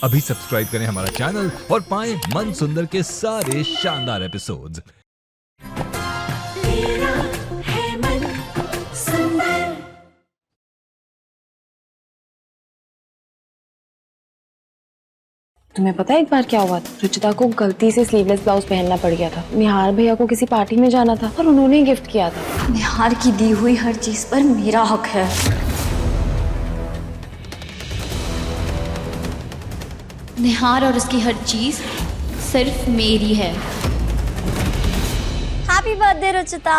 अभी सब्सक्राइब करें हमारा चैनल और पाएं मन सुंदर के सारे शानदार एपिसोड्स। तुम्हें पता है एक बार क्या हुआ था? रुचिता को गलती से स्लीवलेस ब्लाउज पहनना पड़ गया था। निहार भैया को किसी पार्टी में जाना था और उन्होंने गिफ्ट किया था। निहार की दी हुई हर चीज पर मेरा हक है। निहार और उसकी हर चीज सिर्फ मेरी है। Happy birthday Ruchita.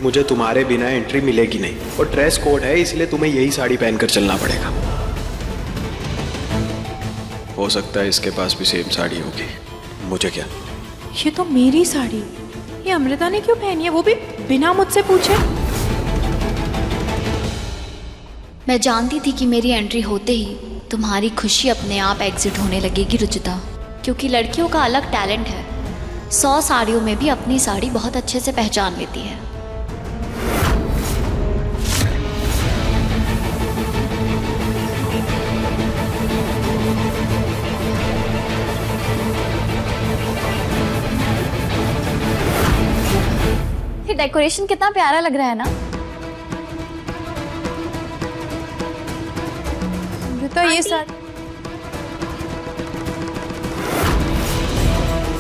मुझे तुम्हारे बिना एंट्री मिलेगी नहीं और ड्रेस कोड है, इसलिए तुम्हें यही साड़ी पहनकर चलना पड़ेगा। हो सकता है इसके पास भी सेम साड़ी होगी, मुझे क्या। ये तो मेरी साड़ी, ये अमृता ने क्यों पहनी है, वो भी बिना मुझसे पूछे? मैं जानती थी कि मेरी एंट्री होते ही तुम्हारी खुशी अपने आप एग्जिट होने लगेगी रुचिता, क्योंकि लड़कियों का अलग टैलेंट है। 100 साड़ियों में भी अपनी साड़ी बहुत अच्छे से पहचान लेती है। ये डेकोरेशन कितना प्यारा लग रहा है ना। तो ये साड़ी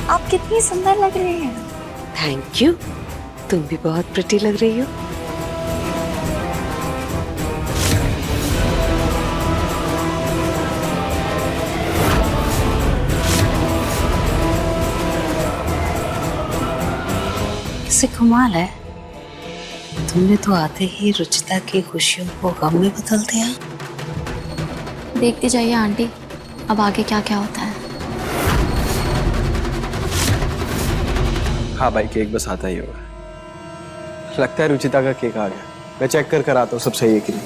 आप कितनी सुंदर लग रही हैं। थैंक यू, तुम भी बहुत प्रिटी लग रही हो। किसे कमाल है, तुमने तो आते ही रुचिता की खुशियों को गम में बदल दिया। देखते जाइए आंटी, अब आगे क्या क्या होता है। हाँ भाई, केक बस आता ही होगा। लगता है रुचिता का केक आ गया। मैं चेक कर आता हूँ सब सही है कि नहीं।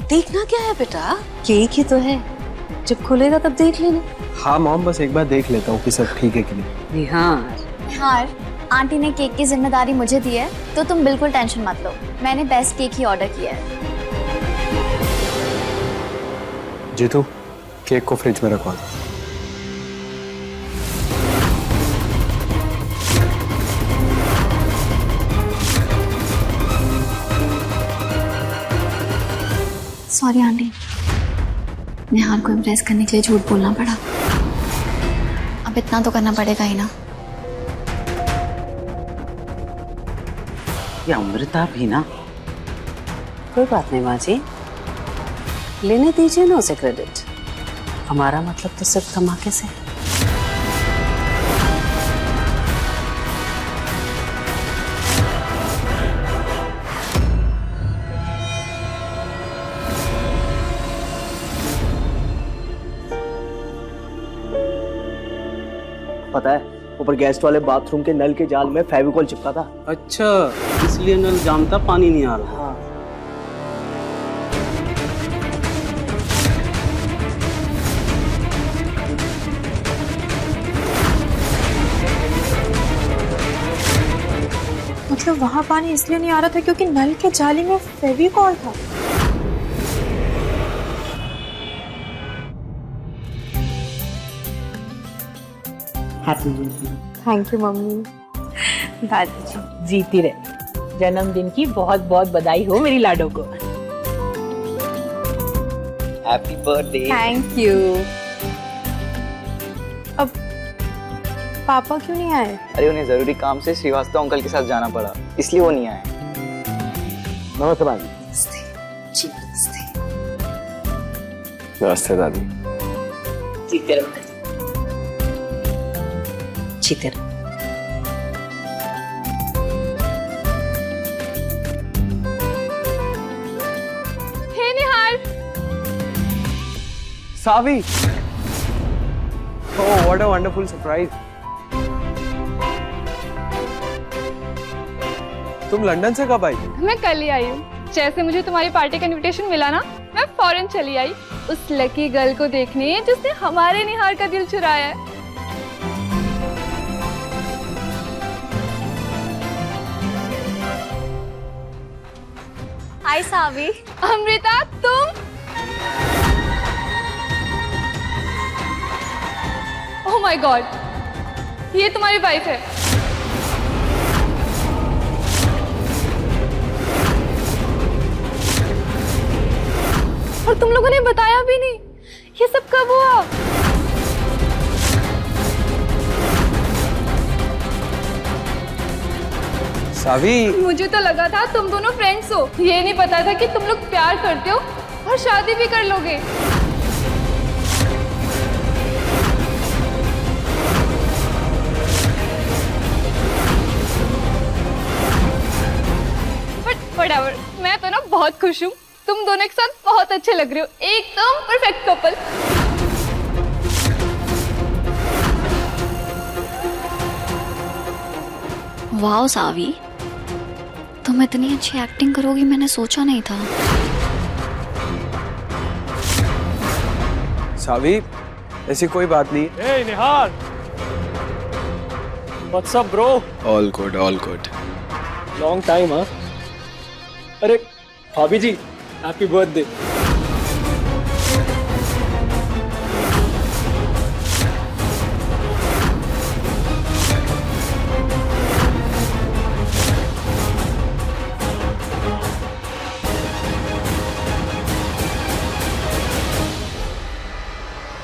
देखना क्या है बेटा, केक ही तो है, जब खुलेगा तब देख लेना। हाँ मॉम, बस एक बार देख लेता हूँ कि सब ठीक है कि नहीं। निहार, आंटी ने केक की जिम्मेदारी मुझे दी है, तो तुम बिल्कुल टेंशन मत लो। मैंने बेस्ट केक ही ऑर्डर किया है। जीतू, केक को फ्रिज में रखवा दो। सॉरी आंटी, निहार को इम्प्रेस करने के लिए झूठ बोलना पड़ा। अब इतना तो करना पड़ेगा ही ना। ये अमृता भी ना, कोई बात नहीं माँ जी, लेने दीजिए ना उसे क्रेडिट। हमारा मतलब तो सिर्फ धमाके से। पता है, ऊपर गेस्ट वाले बाथरूम के नल के जाल में फेविकॉल चिपका था। अच्छा, इसलिए नल जाम था, पानी नहीं आ रहा। हाँ। मतलब वहाँ पानी इसलिए नहीं आ रहा था क्योंकि नल के जाली में फेविकॉल था। Thank you mummy. दादी जी जीती रहे। जन्मदिन की बहुत बहुत बधाई हो मेरी लाडो को। Happy birthday. Thank you. अब पापा क्यों नहीं आए? अरे उन्हें जरूरी काम से श्रीवास्तव अंकल के साथ जाना पड़ा, इसलिए वो नहीं आए। नमस्ते भाभी। नमस्ते दादी। जीते रहो। जीते रहो। हे Nihar. Saavi, oh what a wonderful surprise. तुम लंदन से कब आई? मैं कल ही आई हूँ। जैसे मुझे तुम्हारी पार्टी का इनविटेशन मिला ना, मैं फौरन चली आई उस लकी गर्ल को देखने जिसने हमारे निहार का दिल चुराया है। हाय सावी। अमृता तुम? ओह माय गॉड, ये तुम्हारी वाइफ है। और तुम लोगों ने बताया भी नहीं। ये सब कब हुआ? सावी, मुझे तो लगा था तुम दोनों फ्रेंड्स हो। ये नहीं पता था कि तुम लोग प्यार करते हो और शादी भी कर लोगे। बट व्हाटएवर, मैं तो ना बहुत खुश हूँ। तुम दोनों एक साथ बहुत अच्छे लग रहे हो, एकदम परफेक्ट कपल। वाओ सावी, तुम इतनी अच्छी एक्टिंग करोगी मैंने सोचा नहीं था। सावी, ऐसी कोई बात नहीं। Hey निहार, what's up bro? All good, all good. Long time हाँ? अरे भाभी जी, हैप्पी बर्थडे।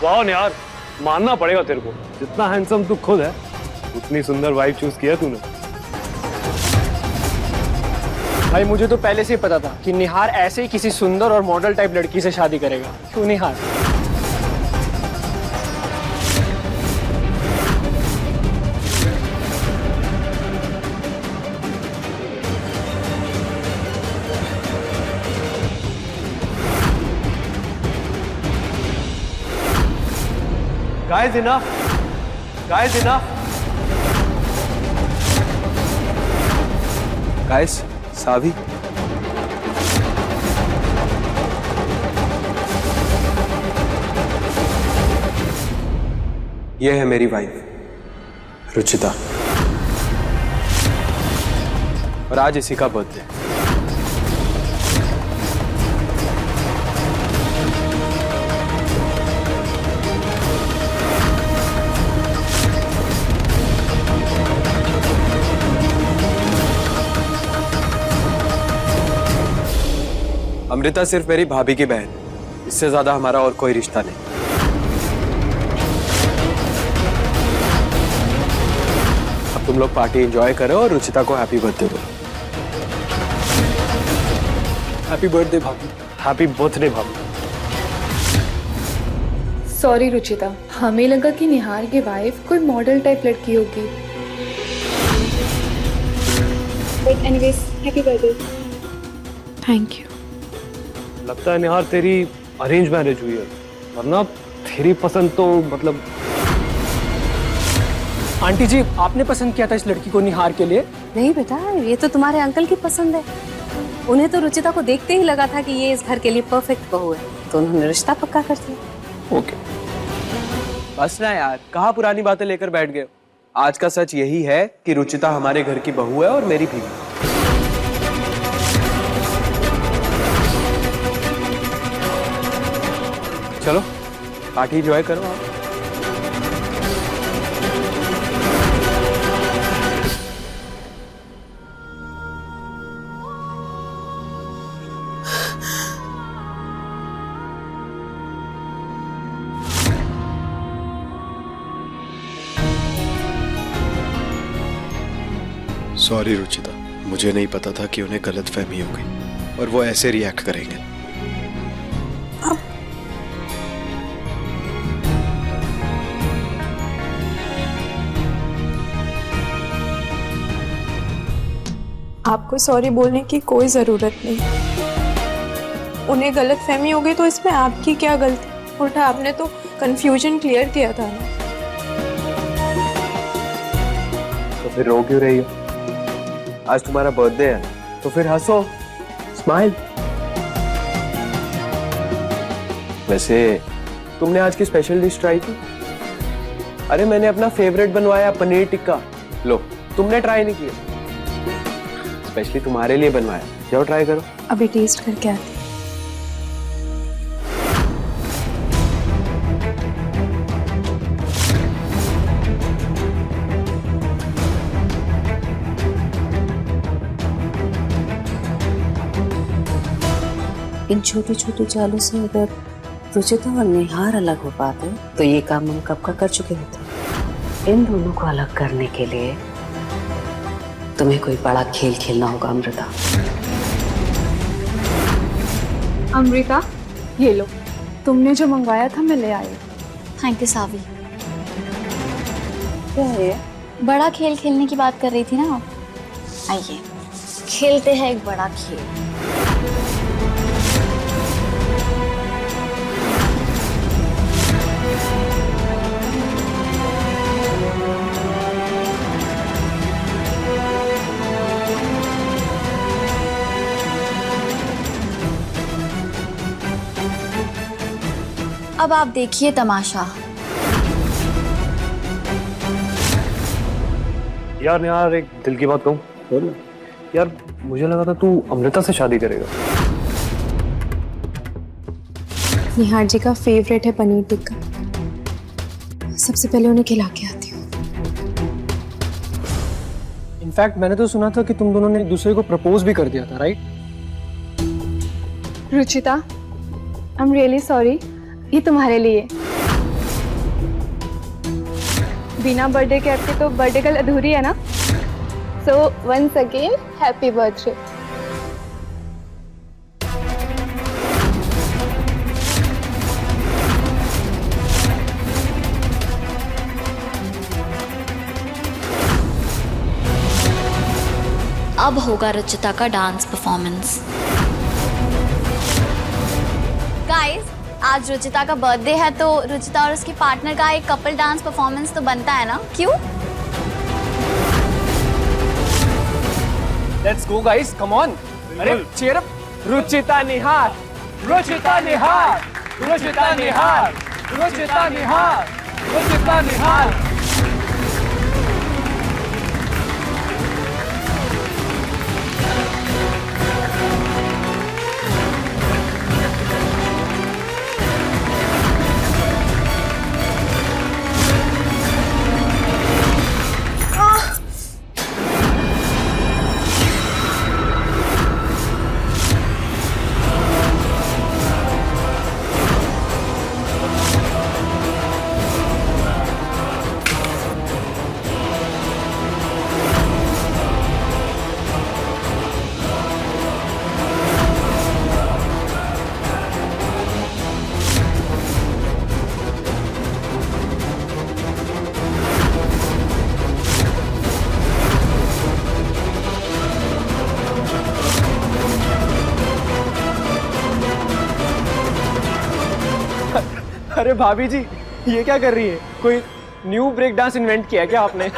वाह यार, मानना पड़ेगा तेरे को, जितना हैंडसम तू खुद है उतनी सुंदर वाइफ चूज किया तूने। भाई मुझे तो पहले से ही पता था कि निहार ऐसे ही किसी सुंदर और मॉडल टाइप लड़की से शादी करेगा। क्यों निहार? Guys, enough. Guys, enough. Guys, सावी। ये है मेरी वाइफ रुचिता, और आज इसी का बर्थडे। अमृता सिर्फ मेरी भाभी की बहन, इससे ज्यादा हमारा और कोई रिश्ता नहीं। अब तुम लोग पार्टी एंजॉय करो और रुचिता को हैप्पी बर्थडे दो। हैप्पी बर्थडे भाभी। हैप्पी बर्थडे भाभी। सॉरी रुचिता, हमें लगा कि निहार की वाइफ कोई मॉडल टाइप लड़की होगी। But anyways, happy birthday. Thank you. लगता है निहार तेरी अरेंज मैरिज हुई है, वरना तेरी पसंद तो मतलब। आंटी जी, आपने पसंद किया था इस लड़की को निहार के लिए? नहीं बेटा, ये तो तुम्हारे अंकल की पसंद है। उन्हें तो रुचिता को देखते ही लगा था कि ये इस घर के लिए परफेक्ट बहू है, तो उन्होंने रिश्ता पक्का कर दिया। ओके, बस ना यार, कहाँ पुरानी बातें लेकर बैठ गए। आज का सच यही है कि रुचिता हमारे घर की बहू है और मेरी बीवी। चलो पार्टी एंजॉय करो आप। सॉरी रुचिता, मुझे नहीं पता था कि उन्हें गलतफहमी हो गई और वो ऐसे रिएक्ट करेंगे। आपको सॉरी बोलने की कोई जरूरत नहीं। उन्हें गलतफहमी हो गई तो इसमें आपकी क्या गलती? उल्टा आपने तो कंफ्यूजन क्लियर किया था ना। तो फिर रो क्यों रही हो? आज तुम्हारा बर्थडे है, तो फिर हंसो, स्माइल। वैसे तुमने आज की स्पेशल डिश ट्राई की? अरे मैंने अपना फेवरेट बनवाया, पनीर टिक्का। लो, तुमने ट्राई नहीं किया, स्पेशली तुम्हारे लिए बनवाया। जाओ ट्राई करो। अभी टेस्ट करके आती हूँ। इन छोटी छोटी चालों से अगर रुचिता और निहार अलग हो पाते तो ये काम हम कब का कर चुके होते। इन दोनों को अलग करने के लिए तुम्हें कोई बड़ा खेल खेलना होगा अमृता। अमृता, ये लो, तुमने जो मंगवाया था मैं ले आई। थैंक यू सावी। क्या है? बड़ा खेल खेलने की बात कर रही थी ना। आइए खेलते हैं एक बड़ा खेल। अब आप देखिए तमाशा। यार यार एक दिल की बात कहूँ? बोल। यार मुझे लगा था तू अमृता से शादी करेगा। निहार जी का फेवरेट है पनीर टिक्का। सबसे पहले उन्हें खिला के आती हूँ। इनफैक्ट मैंने तो सुना था कि तुम दोनों ने एक दूसरे को प्रपोज भी कर दिया था, right? Ruchita, I am really sorry. ये तुम्हारे लिए। बिना बर्थडे के आपके तो बर्थडे कल अधूरी है ना। So once again happy birthday. अब होगा रुचिता का डांस परफॉर्मेंस। गाइस, आज रुचिता का बर्थडे है तो रुचिता और उसकी पार्टनर का एक कपल डांस परफॉर्मेंस तो बनता है ना, क्यों? Let's go guys, come on. अरे चीयर अप। रुचिता निहार, रुचिता निहार, रुचिता निहार, रुचिता निहार, रुचिता निहार। अरे भाभी जी, ये क्या कर रही है? कोई न्यू ब्रेक डांस इन्वेंट किया क्या आपने?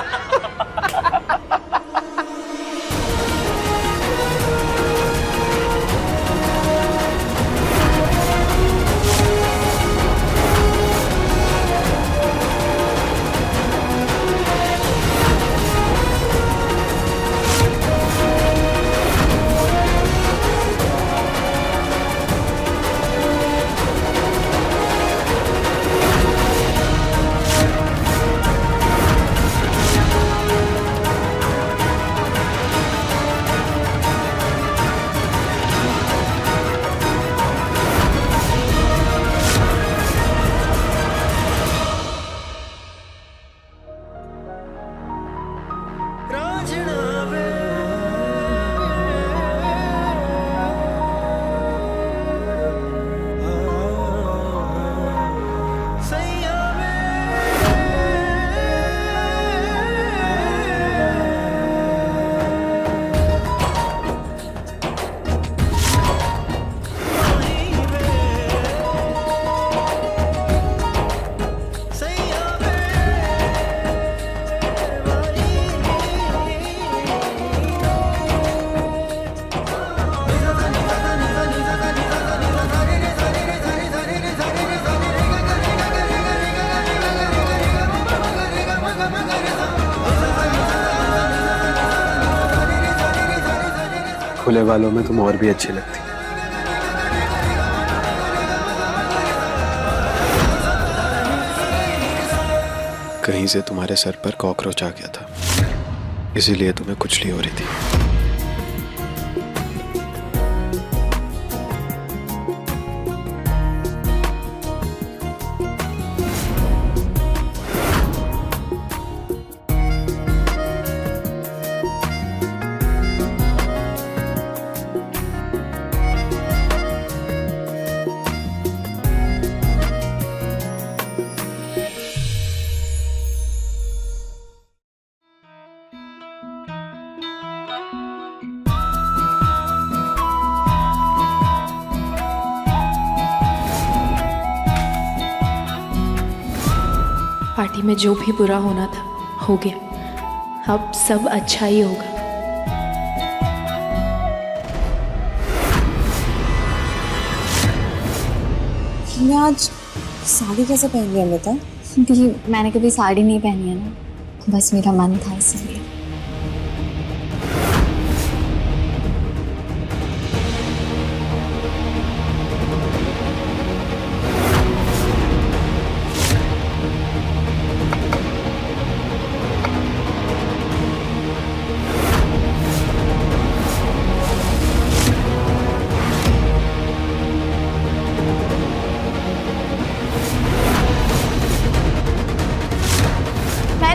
खुले बालों में तुम और भी अच्छी लगती। कहीं से तुम्हारे सर पर कॉकरोच आ गया था, इसीलिए तुम्हें खुजली हो रही थी। पार्टी में जो भी बुरा होना था हो गया, अब सब अच्छा ही होगा। मैं आज साड़ी कैसे पहन रही हूँ बता? दी, मैंने कभी साड़ी नहीं पहनी है ना, बस मेरा मन था इसलिए।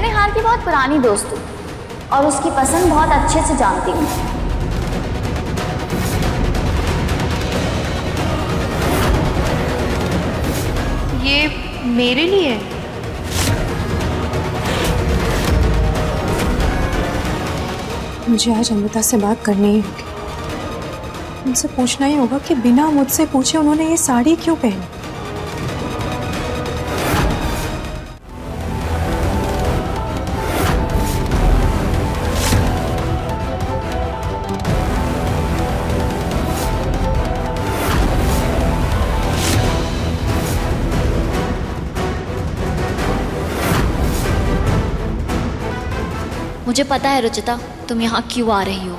निहार की बहुत पुरानी दोस्त हूँ और उसकी पसंद बहुत अच्छे से जानती हूँ। ये मेरे लिए है? मुझे आज अमृता से बात करनी ही होगी। उनसे पूछना ही होगा कि बिना मुझसे पूछे उन्होंने ये साड़ी क्यों पहनी। मुझे पता है रुचिता, तुम यहाँ क्यों आ रही हो।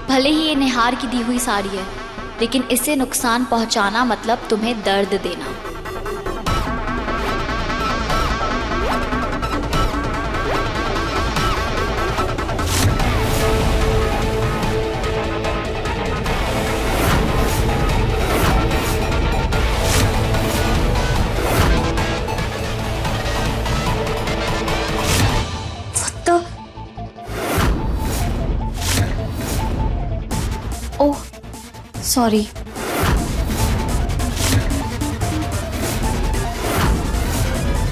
भले ही ये निहार की दी हुई साड़ी है, लेकिन इससे नुकसान पहुंचाना मतलब तुम्हें दर्द देना। Oh sorry.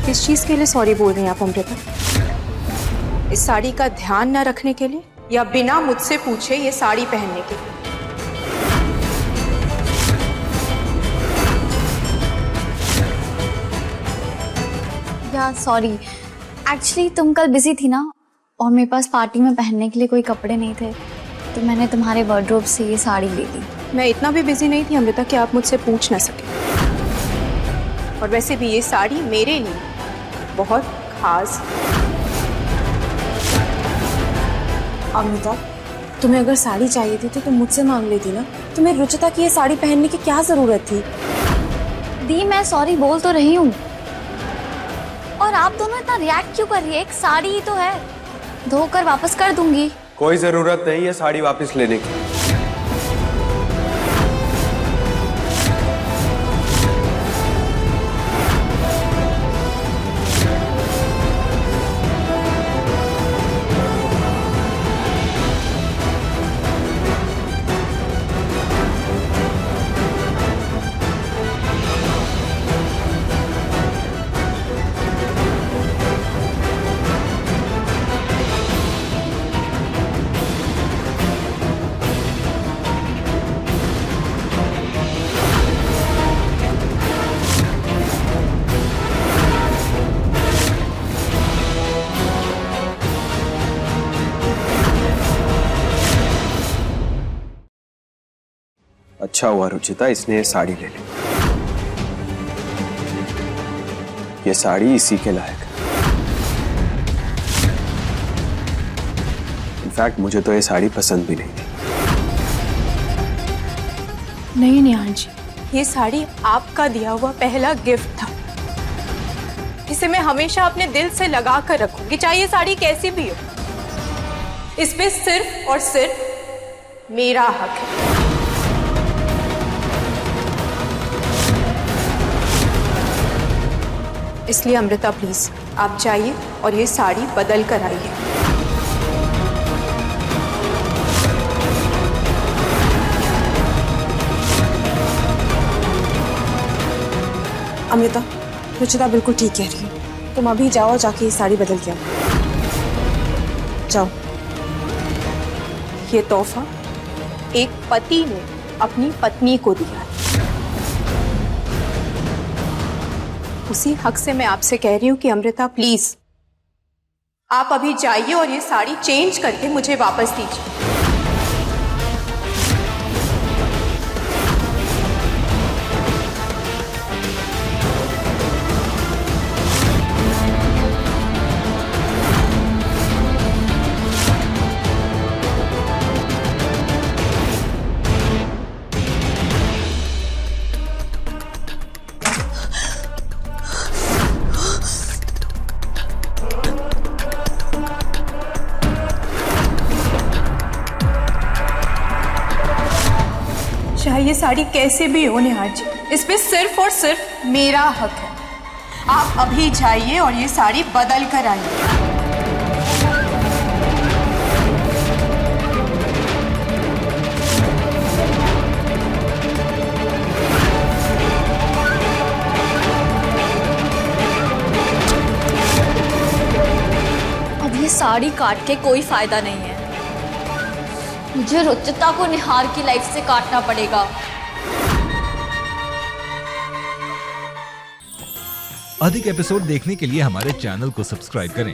किस चीज के लिए सॉरी बोल रही हैं आप अमृता? इस साड़ी का ध्यान न रखने के लिए या बिना मुझसे पूछे ये साड़ी पहनने के लिए? या सॉरी, एक्चुअली तुम कल बिजी थी ना और मेरे पास पार्टी में पहनने के लिए कोई कपड़े नहीं थे, तो मैंने तुम्हारे वार्डरोब से ये साड़ी ले ली। मैं इतना भी बिजी नहीं थी अमृता कि आप मुझसे पूछ ना सके। और वैसे भी ये साड़ी मेरे लिए बहुत खास। अमृता, तुम्हें अगर साड़ी चाहिए थी तो तुम मुझसे मांग लेती ना। तुम्हें रुचिता की ये साड़ी पहनने की क्या जरूरत थी? दी, मैं सॉरी बोल तो रही हूँ, और आप दोनों इतना रिएक्ट क्यों कर रही है? एक साड़ी ही तो है, धोकर वापस कर दूंगी। कोई जरूरत नहीं है साड़ी वापस लेने की। अच्छा हुआ रुचिता, इसने ये साड़ी ले ली। ये साड़ी इसी के लायक है। इनफैक्ट मुझे तो ये साड़ी पसंद भी नहीं थी। नहीं निहार जी, ये साड़ी आपका दिया हुआ पहला गिफ्ट था। इसे मैं हमेशा अपने दिल से लगा कर रखूंगी, चाहे ये साड़ी कैसी भी हो। इसमें सिर्फ और सिर्फ मेरा हक है। इसलिए अमृता प्लीज आप जाइए और ये साड़ी बदल कर आइए। अमृता, रुचिता बिल्कुल ठीक कह रही है। तुम अभी जाओ, जाके ये साड़ी बदल के आओ। जाओ। ये तोहफा एक पति ने अपनी पत्नी को दिया है। उसी हक से मैं आपसे कह रही हूं कि अमृता प्लीज आप अभी जाइए और ये साड़ी चेंज करके मुझे वापस दीजिए। चाहे ये साड़ी कैसे भी हो निहार जी, इस पे सिर्फ और सिर्फ मेरा हक है। आप अभी जाइए और ये साड़ी बदल कर आइए। अब ये साड़ी काट के कोई फायदा नहीं है। मुझे रुचिता को निहार की लाइफ से काटना पड़ेगा। अधिक एपिसोड देखने के लिए हमारे चैनल को सब्सक्राइब करें